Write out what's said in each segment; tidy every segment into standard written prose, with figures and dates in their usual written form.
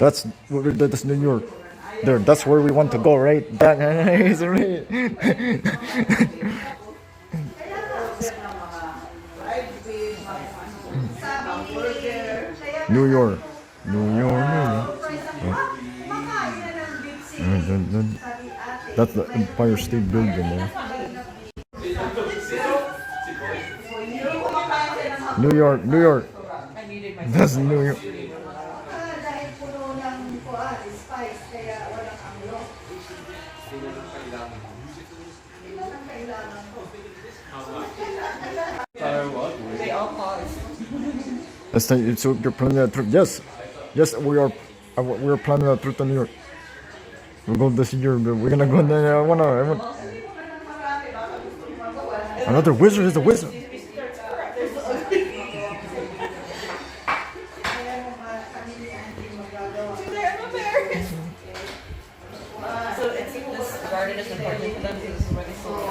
That's New York. There, that's where we want to go, right? That is right. New York, New York, New York. That's the Empire State Building there. New York, New York. That's New York. That's the, so you're planning a trip? Yes, yes, we are. We are planning a trip to New York. We'll go this year, but we're gonna go there. I want another wizard is a wizard. So it seems this garden is important for them because this is where they sold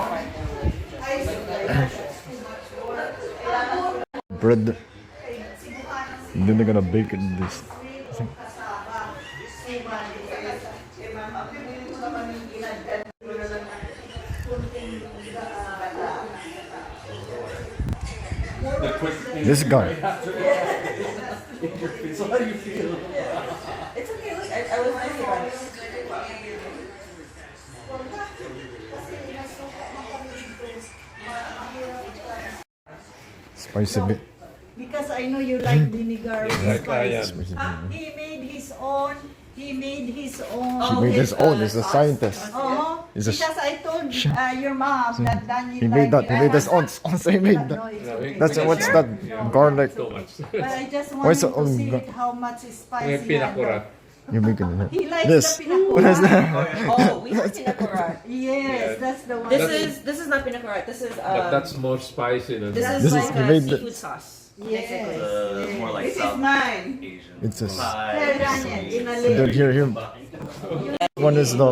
Bread. And then they're gonna bake it in this. This guy. So how do you feel? It's okay, look, I was nice about it. Spicy bit. Because I know you like vinegar with spice. Spicy bit. He made his own. He made his own. He made his own. He's a scientist. Oh, He's a because I told your mom that Daniel He made that. He made his own. He made No, that. it's okay. That's what's that? Garlic. But I just Why is wanted it to see on- it, how much spice May he had. pinakura. You're making it. He likes This. the pinakura. What is that? Oh, we have pinakurat. Yes, that's the one. This is not pinakurat. This is But that's more spicy than this is This is- like he a made the- seafood sauce. Yes. More like This is South mine. Asian. It's a. Hey, Daniel, in a Then little. here. One is the. I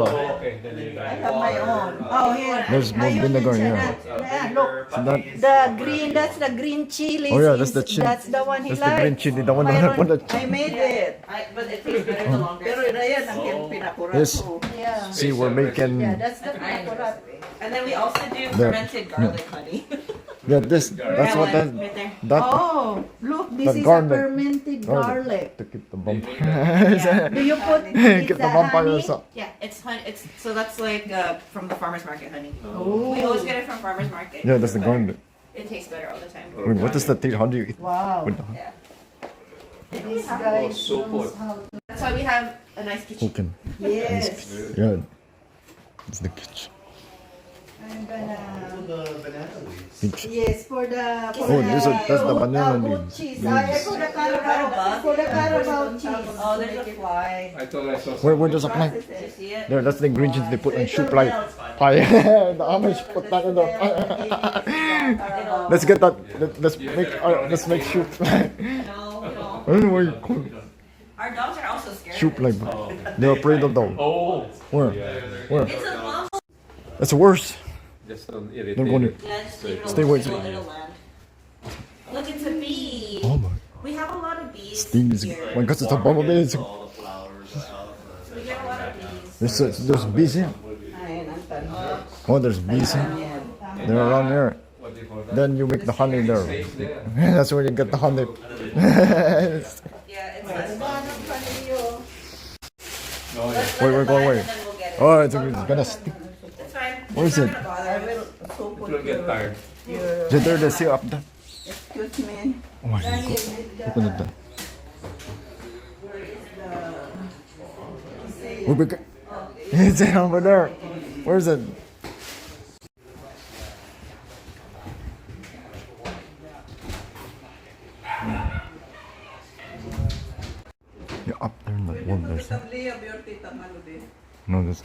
have my own. Oh, here. There's more Ayun, vinegar siya here. na. Yeah, look. So that. The green, that's the green chili. Oh yeah, that's the chili. That's the one he That's the green likes. chili. The one that I put the. I made it. But it tastes better the longer. Pero yan ang pinakurat Yes. ko. Yeah. See, we're making. Yeah, that's the pinakurat. And then we also do fermented garlic honey. Yeah, this. That's what that. Right there. That. Oh, look, this The is garlic. a fermented garlic. To keep the bump. Do you put Get it's the a vampires honey? up. Yeah, it's honey. It's so that's like from the farmers market honey. Oh. We always get it from farmers market. Yeah, that's the garlic. It tastes better all the time. Wait, what is the taste? How do you eat? Wow. With the Yeah. This guy so knows good. how to. That's why we have a nice kitchen. cooking? Yes. Yeah. It's the kitchen. I'm gonna. Kitchen. Yes, for the. For Oh, that's the banana goat leaves. cheese. For the Carabao. For the Carabao cheese. Oh, there's a fly. I thought I saw Where does the plant? Did you see it? There, that's the ingredients they put in soup like pie. The Amish put that in the Let's get that. Let's make soup. I No, don't know why you call it our dogs are also scared. soup like. They're afraid of dog. Oh, Where? Where? It's a long. That's worse. just an They're going irritated. to. Let's leave it Stay alone. away. Leave it alone. Look, it's a bee. Oh my. We have a lot of bees Things. here. My God, it's a bumblebee. It's- All the flowers out. We get a lot of bees. There's bees here. Oh, there's bees here. They're around here. What do you call that? Then you make the honey there. Safe there. That's where you get the honey. Yeah, it's less fun. No, yeah. Let's Wait, let we're it going fly away. and then we'll get it. Oh, it's gonna stick. It's fine. Where It's is not it? gonna bother us. It will get tired. There, they see up there. Excuse me. Oh my God. Open it there. It's over there. Where is it? Yeah, up there in the wall. There's no, there's.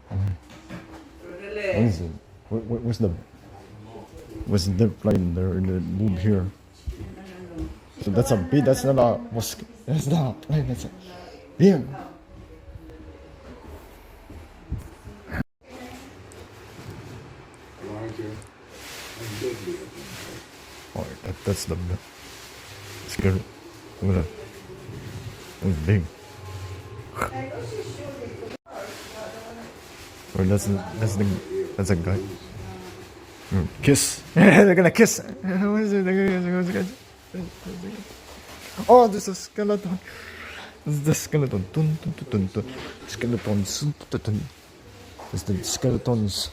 What is it? What's the? What's the plane there in the boob here? So that's a bee. That's not a mosque. That's not a plane. That's a bee. Oh, that's the. Scary. Look at that. It's big. Or that's a guy. Kiss. They're gonna kiss. What is it? Oh, there's a skeleton. This is the skeleton. Dun, dun, dun, dun, dun. Skeletons. Dun, dun, dun. It's the skeletons.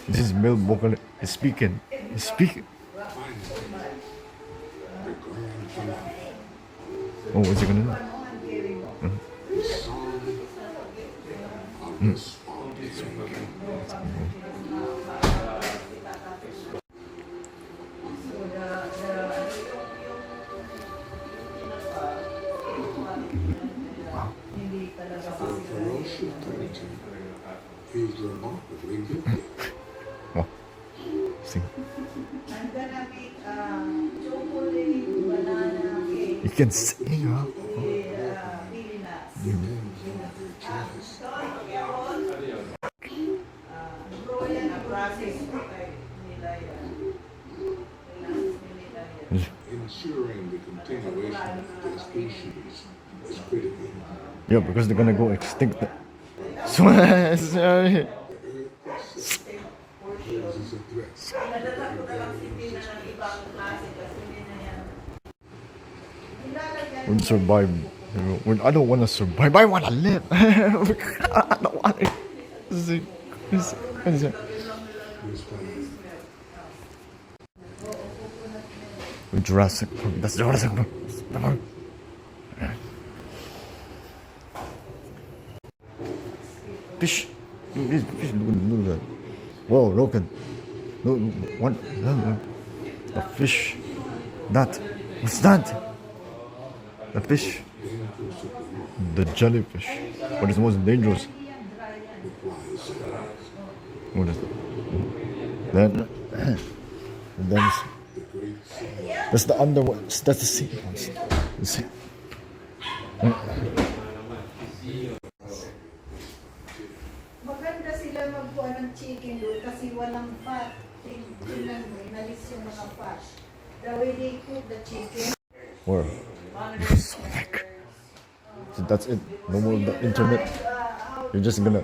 This is male vocal. He's speaking. He's speaking. Oh, what's he gonna do? He's remarkably gifted. Oh, sing. I'm gonna make chocolate banana cake. You can sing, huh? Really nice. Royal process. Nila yan. Ensuring the continuation of their species is critical. Yeah, because they're gonna go extinct. So, sorry. Poses a threat. Nadala ko na lang si Tina ng ibang klase kasi hindi na yan. Ilalagyan We'll survive. I don't want to survive. I want to live. I don't want to. Jurassic Park. That's Jurassic Park. Fish. Fish. Look at that. Whoa, Logan. Look, what? A fish. That. What's that? A fish. The jellyfish. What is the most dangerous? What is it? Then that's the underwater. That's the sea monster. The sea. maganda sila magkuha ng chicken doon kasi walang fat. Tingnan mo, inalis yung mga fat. The way they cook the chicken. Where? Sonic. So that's it. No more the internet. You're just gonna.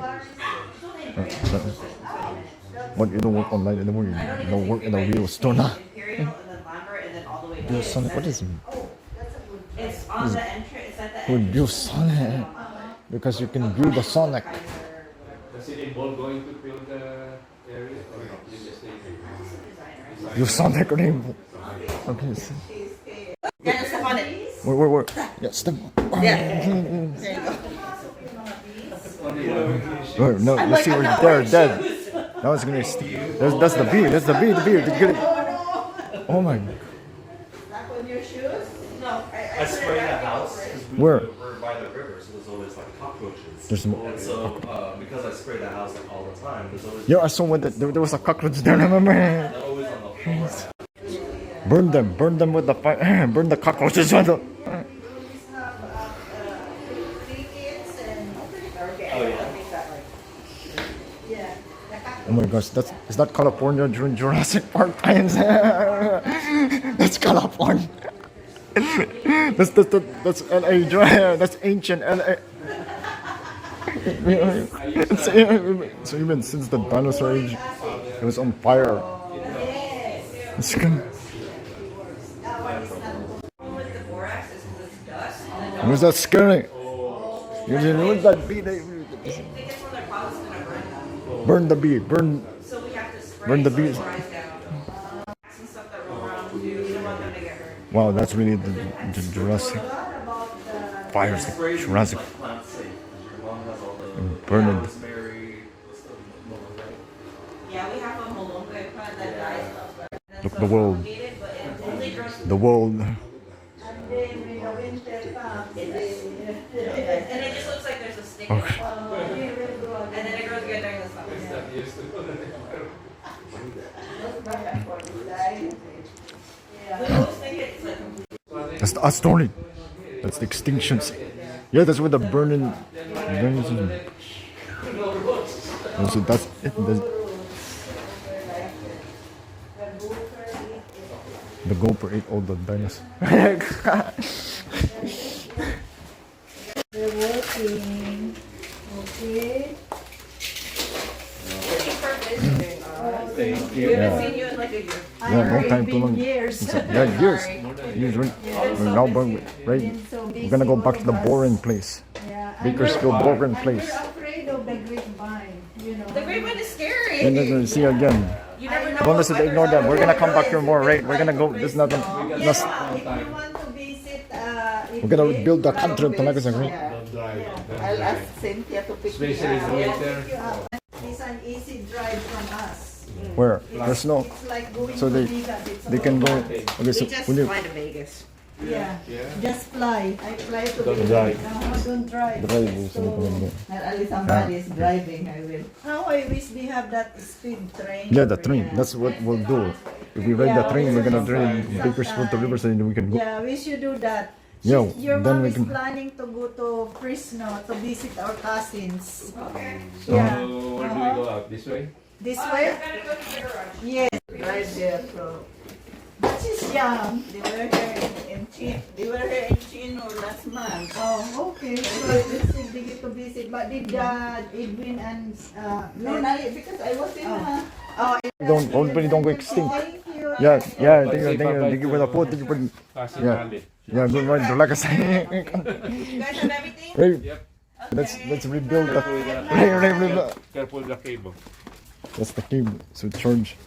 But you don't work online anymore. You don't work in a real store now. Imperial and then Lambert and then all the way Real down. Sonic. What is it? It's on the entrance. It's at the Who entrance. view Sonic? Because you can view the Sonic. Does it involve going to build the area or not? You just say You Sonic rainbow. Okay. Yeah, step on it. Where? Yeah, step. Yeah. There you go. Where? No, you see where they're dead. Now it's gonna. That's the bee. That's the bee. The bee. Did you get it? Oh my. Tap on your shoes? No. I sprayed the house because Where? were by the river, so there's always like cockroaches. There's more. And so because I spray the house like all the time, there's always Yeah, I saw when there was a cockroach there. Remember? they're always on the floor. Burn them with the fire. Burn the cockroaches with the. Crickets and... Oh yeah. Yeah. Oh my gosh, is that California during Jurassic Park times? That's California. That's LA. That's ancient LA. So even since the dinosaur age, it was on fire. It's gonna. With the borax is because it's dust. And then Was that scary? You didn't know that bee? they get from their clouds and gonna burn them. Burn the bee. Burn. So we have to spray Burn the so it bees. dries down. Some stuff that roll around too. You don't want them to get hurt. Wow, that's really the Jurassic fires. Like Jurassic. Like plant safe. Your mom has all the Burn it. rosemary, stuff, right? Yeah, we have a molonga plant that dies. Look, the world. But it only grows. The world. And then when the winter comes, And it just looks like there's a stick in it. it will grow And then it grows again during the summer. that used to. We always think it's like That's the story. That's the extinctions. Yeah, that's where the burning. So that's it. The gopher ate all the dinosaurs. King. Okay. Thank you for visiting us. Thank We you. haven't Yeah. seen you in like a year. Yeah, long time, too long. Years. Yeah, years. Sorry. More than a Years, year. we're now right. Been so busy, We're gonna go all back to of the us. boring place. Yeah, Bakersfield boring and place. we're afraid of the grapevine, you know. The grapevine is scary. And then we'll see again. You never know. Don't listen, what ignore that. We're gonna come back here more, right? Right? We're gonna go. This is not. Yeah, That's, if you want to visit, we're gonna build the country of Tolakazak, right? Don't drive. Don't I'll drive. ask Cynthia to pick me Especially in up. the We'll winter. pick you up. It's an easy drive from us. Where there's snow, It's like going so to they Vegas. It's they can go. all- Okay, We so just will you fly to Vegas. Yeah. Yeah. Just fly. I fly to Don't Vegas. drive. No, don't drive. drive? So, At least somebody is driving, I will. How I wish we have that speed train. yeah, the train. That's what we'll do. If we ride the Yeah, train, we're gonna we'll drive do Bakersfield to sometime. Riverside, and we can go. Yeah, we should do that. Yeah, Your then mom we is can. planning to go to Fresno to visit our cousins. So Yeah. where do we go out? This way? This way? Yes. Right there, so. But she's young. They were here they were here in Chino last month. Oh, okay. So let's see, they get to visit. But did Edwin and No, not yet, because I was in Oh, Don't go extinct. thank you. Yeah, thank you for the food. Thank you for. Kasi Yeah. Mali. Yeah, good morning, Tolakazak. You guys have everything? Hey, Yep. let's rebuild the. Careful the cable. That's the cable. So charge.